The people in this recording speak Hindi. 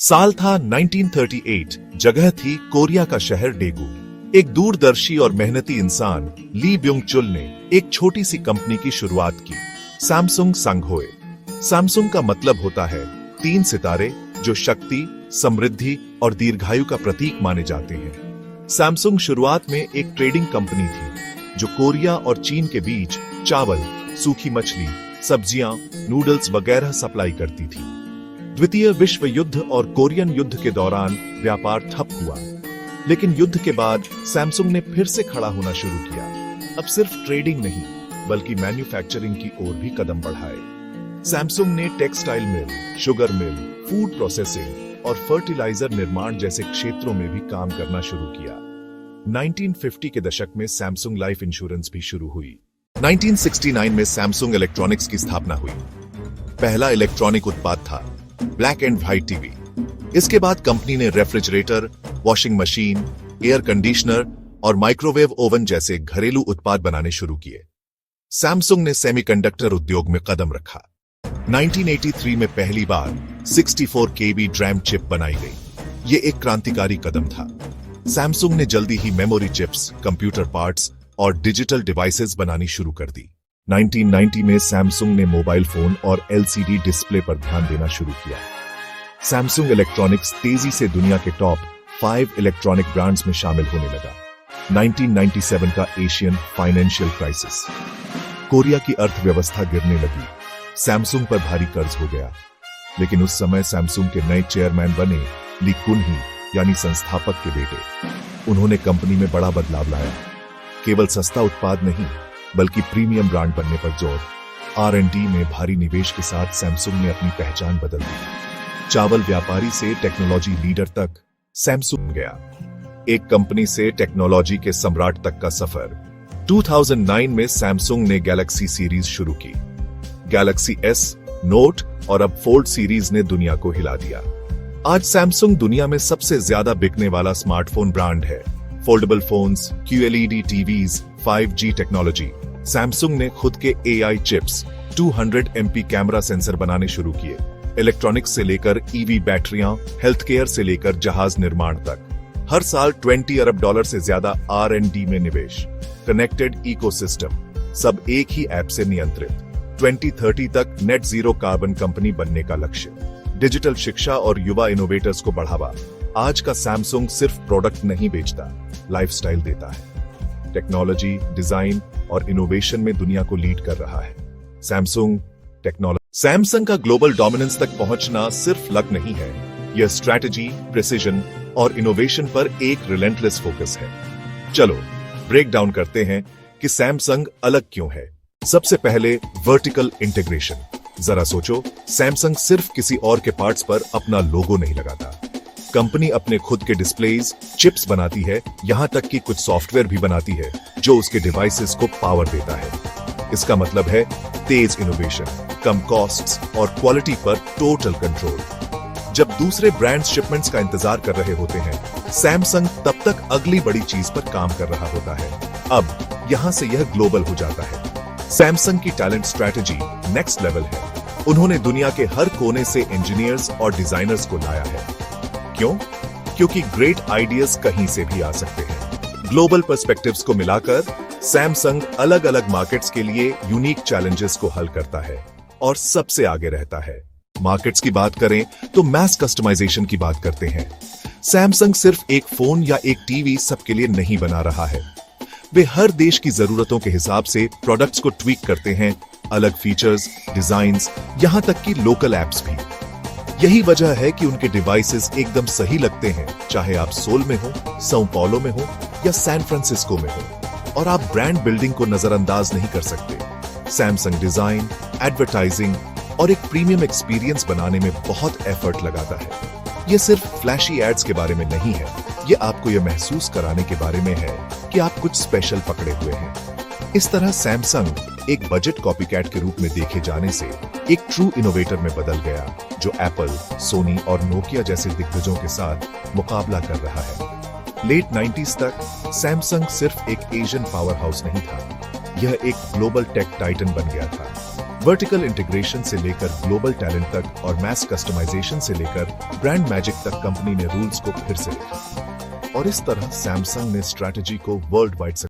साल था 1938। जगह थी कोरिया का शहर डेगू। एक दूरदर्शी और मेहनती इंसान ली ब्योंग चुल ने एक छोटी सी कंपनी की शुरुआत की, सैमसंग संगहोए। सैमसंग का मतलब होता है 3 सितारे, जो शक्ति, समृद्धि और दीर्घायु का प्रतीक माने जाते हैं। सैमसंग शुरुआत में एक ट्रेडिंग कंपनी थी जो कोरिया और चीन के बीच चावल, सूखी मछली, सब्जियां, नूडल्स वगैरह सप्लाई करती थी। द्वितीय विश्व युद्ध और कोरियन युद्ध के दौरान व्यापार ठप हुआ, लेकिन युद्ध के बाद सैमसंग ने फिर से खड़ा होना शुरू किया। अब सिर्फ ट्रेडिंग नहीं, बल्कि मैन्युफैक्चरिंग की ओर भी कदम बढ़ाए। सैमसंग ने textile mill, sugar mill, food processing और फर्टिलाइजर निर्माण जैसे क्षेत्रों में भी काम करना शुरू किया। 1950 के दशक में सैमसंग लाइफ इंश्योरेंस भी शुरू हुई। 1969 में सैमसंग इलेक्ट्रॉनिक्स की स्थापना हुई। पहला इलेक्ट्रॉनिक उत्पाद था ब्लैक एंड व्हाइट टीवी। इसके बाद कंपनी ने refrigerator, washing machine, air conditioner और माइक्रोवेव ओवन जैसे घरेलू उत्पाद बनाने शुरू किए। सैमसंग ने सेमीकंडक्टर उद्योग में कदम रखा। 1983 में पहली बार 64 KB ड्रैम चिप बनाई गई। ये एक क्रांतिकारी कदम था। सैमसंग ने जल्दी ही मेमोरी चिप्स, कंप्यूटर पार्ट्स और डिजिटल डिवाइसेस बनानी शुरू कर दी। 1990 में सैमसंग ने मोबाइल फोन और LCD डिस्प्ले पर ध्यान देना शुरू किया। सैमसंग इलेक्ट्रॉनिक्स तेजी से दुनिया के टॉप 5 इलेक्ट्रॉनिक ब्रांड्स में शामिल होने लगा। 1997 का एशियन फाइनेंशियल क्राइसिस, कोरिया की अर्थव्यवस्था गिरने लगी। सैमसंग पर भारी कर्ज हो गया, लेकिन उस समय सैमसंग के नए चेयरमैन बने ली कुन ही, यानी संस्थापक के बेटे। उन्होंने कंपनी में बड़ा बदलाव लाया। केवल सस्ता उत्पाद नहीं, बल्कि प्रीमियम ब्रांड बनने पर जोर। R&D में भारी निवेश के साथ सैमसंग ने अपनी पहचान बदल दी। चावल व्यापारी से टेक्नोलॉजी लीडर तक सैमसंग गया। एक कंपनी से टेक्नोलॉजी के सम्राट तक का सफर। 2009 में सैमसंग ने गैलेक्सी सीरीज शुरू की। गैलेक्सी S, नोट और अब फोल्ड सीरीज ने दुनिया को हिला दिया। आज सैमसंग दुनिया में सबसे ज्यादा बिकने वाला स्मार्टफोन ब्रांड है। Foldable phones, QLED TVs, 5G technology. Samsung ने खुद के AI chips, 200 MP camera sensor बनाने शुरू किए। इलेक्ट्रॉनिक्स से लेकर EV बैटरियां, हेल्थ केयर से लेकर जहाज निर्माण तक। हर साल $20 अरब से ज्यादा R&D में निवेश। कनेक्टेड इकोसिस्टम, सब एक ही ऐप से नियंत्रित। 2030 तक नेट जीरो कार्बन कंपनी बनने का लक्ष्य। डिजिटल शिक्षा और युवा इनोवेटर्स को बढ़ावा। आज का सैमसंग सिर्फ प्रोडक्ट नहीं बेचता, लाइफस्टाइल देता है। टेक्नोलॉजी, डिजाइन और इनोवेशन में दुनिया को लीड कर रहा है। सैमसंग का ग्लोबल डोमिनेंस तक पहुंचना सिर्फ लक नहीं है, यह स्ट्रैटेजी, प्रिसिजन और इनोवेशन पर एक रिलेंटलेस फोकस है। चलो ब्रेक डाउन करते हैं कि सैमसंग अलग क्यों है। सबसे पहले वर्टिकल इंटीग्रेशन। जरा सोचो, सैमसंग सिर्फ किसी और के पार्ट्स पर अपना लोगो नहीं लगाता। कंपनी अपने खुद के डिस्प्लेज, चिप्स बनाती है, यहां तक कि कुछ सॉफ्टवेयर भी बनाती है जो उसके डिवाइसेस को पावर देता है। इसका मतलब है तेज इनोवेशन, कम कॉस्ट्स और क्वालिटी पर टोटल कंट्रोल। जब दूसरे ब्रांड्स शिपमेंट्स का इंतजार कर रहे होते हैं, सैमसंग तब तक अगली बड़ी चीज पर काम कर रहा होता है। अब यहां से यह ग्लोबल हो जाता है। सैमसंग की टैलेंट स्ट्रैटेजी नेक्स्ट लेवल है। उन्होंने दुनिया के हर कोने से इंजीनियर्स और डिजाइनर्स को लाया है। क्यों? क्योंकि ग्रेट आइडियाज कहीं से भी आ सकते हैं। ग्लोबल पर्सपेक्टिव्स को मिलाकर सैमसंग अलग अलग मार्केट्स के लिए यूनिक चैलेंजेस को हल करता है और सबसे आगे रहता है। मार्केट्स की बात करें तो मैस कस्टमाइजेशन की बात करते हैं। सैमसंग सिर्फ एक फोन या एक टीवी सबके लिए नहीं बना रहा है। वे हर देश की जरूरतों के हिसाब से प्रोडक्ट्स को ट्वीक करते हैं, अलग फीचर्स, डिजाइन्स, यहां तक कि लोकल एप्स भी। यही वजह है कि उनके डिवाइसेस एकदम सही लगते हैं, चाहे आप सोल में हो, sao paulo में हो या सैन फ्रांसिस्को में हो, और आप ब्रांड बिल्डिंग को नजरअंदाज नहीं कर सकते। सैमसंग डिजाइन, एडवर्टाइजिंग और एक प्रीमियम एक्सपीरियंस बनाने में बहुत एफर्ट लगाता है। यह सिर्फ फ्लैशी एड्स के बारे में नहीं है, यह आपको यह महसूस कराने के बारे में है कि आप कुछ स्पेशल पकड़े हुए हैं। इस तरह सैमसंग एक बजट कॉपीकैट के रूप में देखे जाने से एक ट्रू इनोवेटर में बदल गया, जो एप्पल, सोनी और नोकिया जैसे दिग्गजों के साथ मुकाबला कर रहा है। लेट 90s तक सैमसंग सिर्फ एक एशियन पावर हाउस नहीं था, यह एक ग्लोबल टेक टाइटन बन गया था। वर्टिकल इंटीग्रेशन से लेकर ग्लोबल टैलेंट तक और मैस कस्टमाइजेशन से लेकर ब्रांड मैजिक तक कंपनी ने रूल्स को फिर से लिखा और इस तरह सैमसंग ने स्ट्रैटेजी को वर्ल्ड वाइड